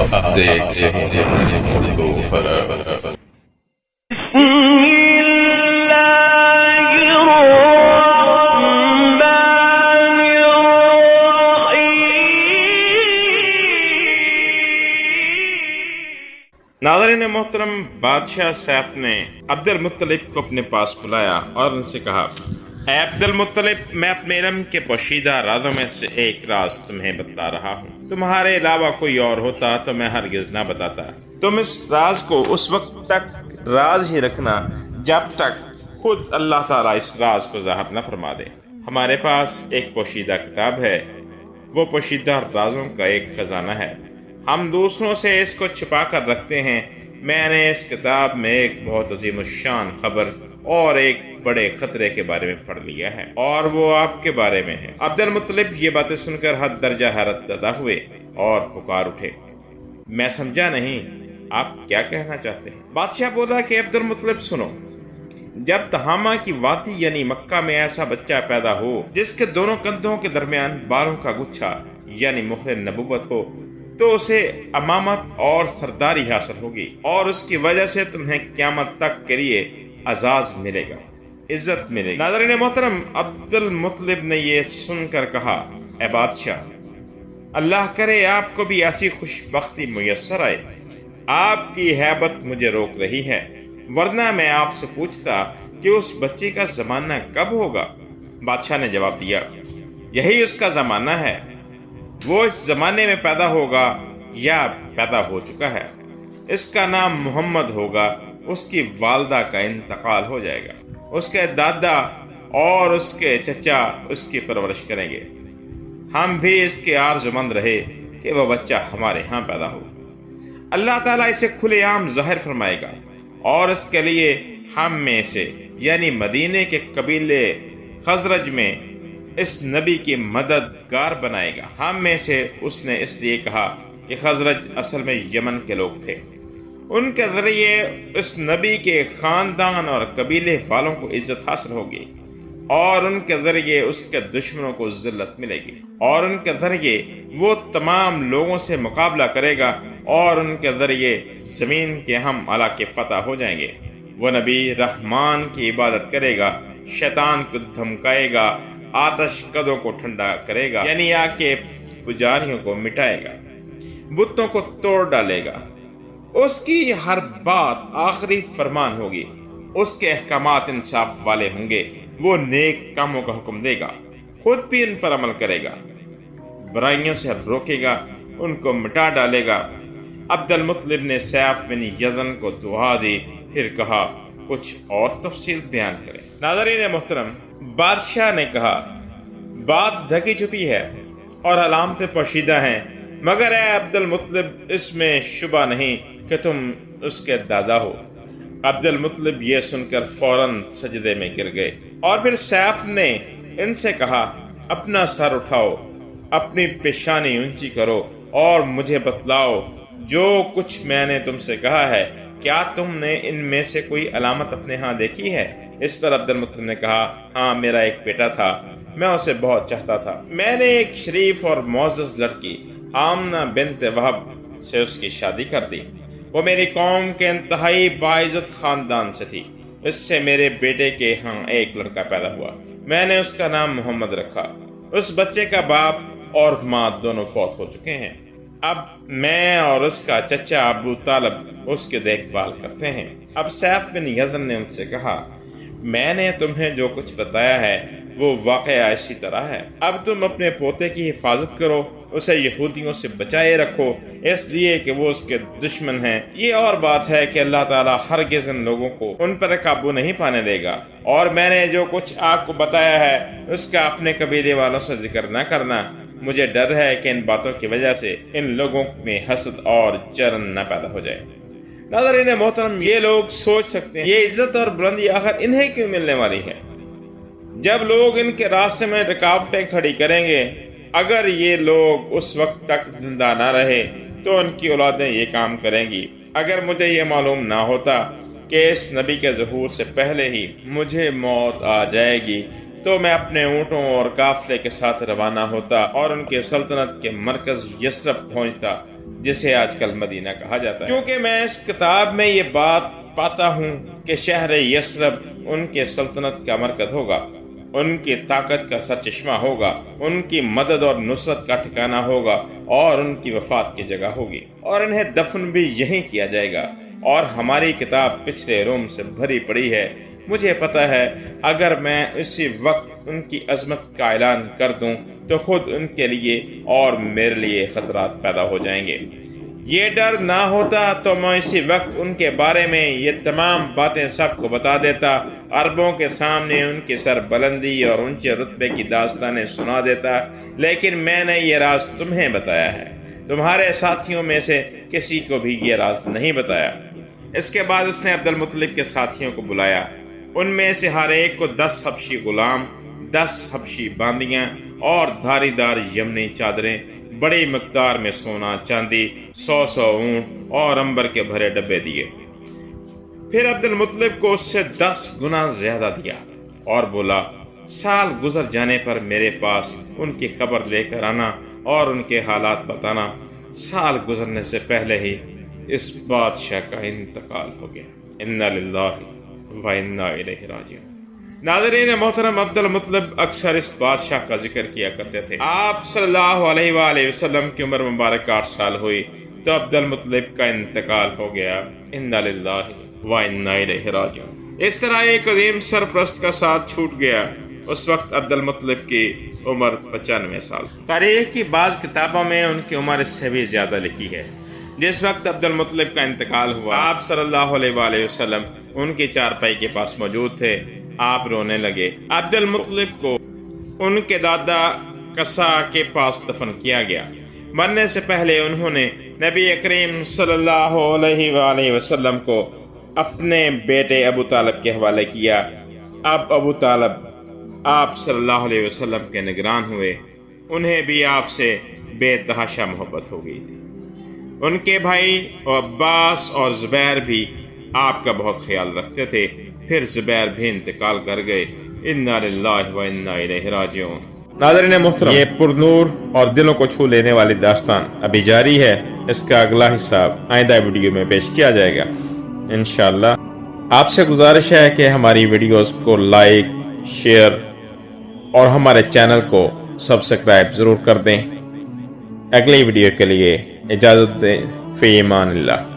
आप देख रहे हैं उर्दू खबर। नाज़रीन मोहतरम, बादशाह सैफ ने अब्दुल मुत्तलिब को अपने पास बुलाया और उनसे कहा, ऐ अब्दुल मुत्तलिब, मैं अपने इल्म के पोशीदा राजों में से एक राज तुम्हें बता रहा हूँ। तुम्हारे अलावा कोई और होता तो मैं हरगिज ना बताता। तुम इस राज को उस वक्त तक राज ही रखना जब तक खुद अल्लाह ताला इस राज को ज़ाहिर न फरमा दे। हमारे पास एक पोशीदा किताब है, वो पोशीदा राजों का एक खजाना है। हम दूसरों से इसको छिपा कर रखते हैं। मैंने इस किताब में एक बहुत अजीमुश्शान खबर और एक बड़े खतरे के बारे में पढ़ लिया है, और वो आपके बारे में है। अब्दुल मुत्तलिब ये बातें सुनकर हद दर्जा हैरत ज़दा हुए और पुकार उठे, मैं समझा नहीं, आप क्या कहना चाहते हैं? बादशाह बोला कि अब्दुल मुत्तलिब सुनो, जब तहामा की वादी यानी मक्का में ऐसा बच्चा पैदा हो जिसके दोनों कंधों के दरमियान बालों का गुच्छा यानी मुहर नबुव्वत हो, तो उसे अमामत और सरदारी हासिल होगी और उसकी वजह से तुम्हें क़यामत तक के लिए अजाज मिलेगा, इज्जत मिलेगी। नाज़रीन मोहतरम, अब्दुल मुत्तलिब ने ये सुनकर कहा, ए बादशाह, अल्लाह करे आपको भी ऐसी खुशबख्ती मुयस्सर आए। आपकी हैबत मुझे रोक रही है, वरना मैं आपसे पूछता कि उस बच्चे का ज़माना कब होगा। बादशाह ने जवाब दिया, यही उसका ज़माना है, वो इस ज़माने में पैदा होगा या पैदा हो चुका है। इसका नाम मोहम्मद होगा। उसकी वालदा का इंतकाल हो जाएगा, उसके दादा और उसके चचा उसकी परवरिश करेंगे। हम भी इसके आरज़ुमंद रहे कि वह बच्चा हमारे यहाँ पैदा हो। अल्लाह ताला इसे खुलेआम ज़ाहिर फरमाएगा और इसके लिए हम में से यानी मदीने के कबीले खजरज में इस नबी की मददगार बनाएगा। हम में से उसने इसलिए कहा कि खजरज असल में यमन के लोग थे। उनके ज़रिए इस नबी के ख़ानदान और कबीले वालों को इज्जत हासिल होगी और उनके ज़रिए उसके दुश्मनों को ज़िल्लत मिलेगी और उनके ज़रिए वो तमाम लोगों से मुकाबला करेगा और उनके ज़रिए ज़मीन के हम इलाके फ़तह हो जाएंगे। वो नबी रहमान की इबादत करेगा, शैतान को धमकाएगा, आतश कदों को ठंडा करेगा यानी आग के पुजारियों को मिटाएगा, बुतों को तोड़ डालेगा। उसकी हर बात आखिरी फरमान होगी, उसके अहकामात इंसाफ वाले होंगे। वो नेक कामों का हुक्म देगा, खुद भी इन पर अमल करेगा, बुराइयों से रोकेगा, उनको मिटा डालेगा। अब्दुल मुत्तलिब ने सैफ बिन यज़न को दुआ दी, फिर कहा, कुछ और तफसील बयान करें। नाज़रीन मोहतरम, बादशाह ने कहा, बात ढकी छुपी है और अलामतें पोशीदा हैं, मगर ए अब्दुल मुत्तलिब, इसमें शुबा नहीं कि तुम उसके दादा हो। अब्दुल मुत्तलिब ये सुनकर फौरन सजदे में गिर गए और फिर सैफ ने इनसे कहा, अपना सर उठाओ, अपनी पेशानी ऊंची करो और मुझे बतलाओ जो कुछ मैंने तुमसे कहा है, क्या तुमने इनमें से कोई अलामत अपने यहाँ देखी है? इस पर अब्दुल मुत्तलिब ने कहा, हाँ, मेरा एक बेटा था, मैं उसे बहुत चाहता था। मैंने एक शरीफ और मोअज़्ज़ज़ लड़की आमना बिन्त वहब से उसकी शादी कर दी। वो मेरी कौम के इंतहाई बाइज़्ज़त ख़ानदान से थी। इससे मेरे बेटे के यहाँ एक लड़का पैदा हुआ। मैंने उसका नाम मोहम्मद रखा। उस बच्चे का बाप और माँ दोनों फौत हो चुके हैं। अब मैं और उसका चचा अबू तालब उसकी देखभाल करते हैं। अब सैफ बिन यज़न ने उनसे कहा, मैंने तुम्हें जो कुछ बताया है वो वाक़या इसी तरह है। अब तुम अपने पोते की हिफाजत करो, उसे यहूदियों से बचाए रखो, इसलिए कि वो उसके दुश्मन हैं। ये और बात है कि अल्लाह ताला हरगिज़ इन लोगों को उन पर काबू नहीं पाने देगा। और मैंने जो कुछ आपको बताया है उसका अपने कबीले वालों से जिक्र न करना। मुझे डर है कि इन बातों की वजह से इन लोगों में हसद और जलन न पैदा हो जाए। नाज़रीन मोहतरम, ये लोग सोच सकते हैं ये इज्जत और बुलंदी आखिर इन्हें क्यों मिलने वाली है? जब लोग इनके रास्ते में रुकावटें खड़ी करेंगे, अगर ये लोग उस वक्त तक जिंदा ना रहे तो उनकी औलादें ये काम करेंगी। अगर मुझे ये मालूम ना होता कि इस नबी के ज़हूर से पहले ही मुझे मौत आ जाएगी तो मैं अपने ऊँटों और काफले के साथ रवाना होता और उनके सल्तनत के मरकज़ यसरब पहुँचता। جسے آج کل مدینہ کہا جاتا ہے، کیونکہ میں اس کتاب میں یہ بات پاتا ہوں کہ شہر یثرب ان کے سلطنت کا مرکز ہوگا، ان کی طاقت کا سرچشمہ ہوگا، ان کی مدد اور نصرت کا ٹھکانہ ہوگا اور ان کی وفات کی جگہ ہوگی، اور انہیں دفن بھی یہیں کیا جائے گا۔ اور ہماری کتاب پچھلے روم سے بھری پڑی ہے۔ مجھے پتہ ہے اگر میں اسی وقت ان کی عظمت کا اعلان کر دوں تو خود ان کے لیے اور میرے لیے خطرات پیدا ہو جائیں گے۔ یہ ڈر نہ ہوتا تو میں اسی وقت ان کے بارے میں یہ تمام باتیں سب کو بتا دیتا، عربوں کے سامنے ان کی سر بلندی اور اونچے رتبے کی داستانیں سنا دیتا، لیکن میں نے یہ راز تمہیں بتایا ہے، تمہارے ساتھیوں میں سے کسی کو بھی یہ راز نہیں بتایا۔ اس کے بعد اس نے عبد المطلب کے ساتھیوں کو بلایا، ان میں سے ہر ایک کو 10 حبشی غلام، 10 حبشی باندیاں اور دھاری دار یمنی چادریں، بڑی مقدار میں سونا چاندی، 100 اونٹ اور عنبر کے بھرے ڈبے دیے۔ پھر عبد المطلب کو اس سے 10 گنا زیادہ دیا اور بولا، سال گزر جانے پر میرے پاس ان کی خبر لے کر آنا اور ان کے حالات بتانا۔ سال گزرنے سے پہلے ہی اس بادشاہ کا انتقال ہو گیا۔ انا للہ و انا الیہ راجعون۔ ناظرین محترم، عبد المطلب اکثر اس بادشاہ کا ذکر کیا کرتے تھے۔ آپ صلی اللہ علیہ وآلہ وسلم کی عمر مبارک 8 سال ہوئی تو عبد المطلب کا انتقال ہو گیا۔ انا للہ و انا الیہ راجعون۔ اس طرح ایک عظیم سرپرست کا ساتھ چھوٹ گیا۔ اس وقت عبد المطلب کی عمر 95 سال۔ تاریخ کی بعض کتابوں میں ان کی عمر اس سے بھی زیادہ لکھی ہے۔ جس وقت عبد المطلب کا انتقال ہوا، آپ صلی اللہ علیہ وآلہ وسلم ان کی چارپائی کے پاس موجود تھے۔ آپ رونے لگے۔ عبد المطلب کو ان کے دادا قصا کے پاس دفن کیا گیا۔ مرنے سے پہلے انہوں نے نبی کریم صلی اللہ علیہ وآلہ وسلم کو اپنے بیٹے ابو طالب کے حوالے کیا۔ اب ابو طالب آپ صلی اللہ علیہ وسلم کے نگران ہوئے۔ انہیں بھی آپ سے بے تحاشا محبت ہو گئی تھی۔ ان کے بھائی عباس اور زبیر بھی آپ کا بہت خیال رکھتے تھے۔ پھر زبیر بھی انتقال کر گئے۔ انا للہ و انا الیہ راجعون۔ ناظرین محترم، یہ پرنور اور دلوں کو چھو لینے والی داستان ابھی جاری ہے۔ اس کا اگلا حصہ آئندہ ویڈیو میں پیش کیا جائے گا انشاءاللہ۔ آپ سے گزارش ہے کہ ہماری ویڈیوز کو لائک، شیئر اور ہمارے چینل کو سبسکرائب ضرور کر دیں۔ اگلی ویڈیو کے لیے اجازت دیں۔ فی امان اللہ۔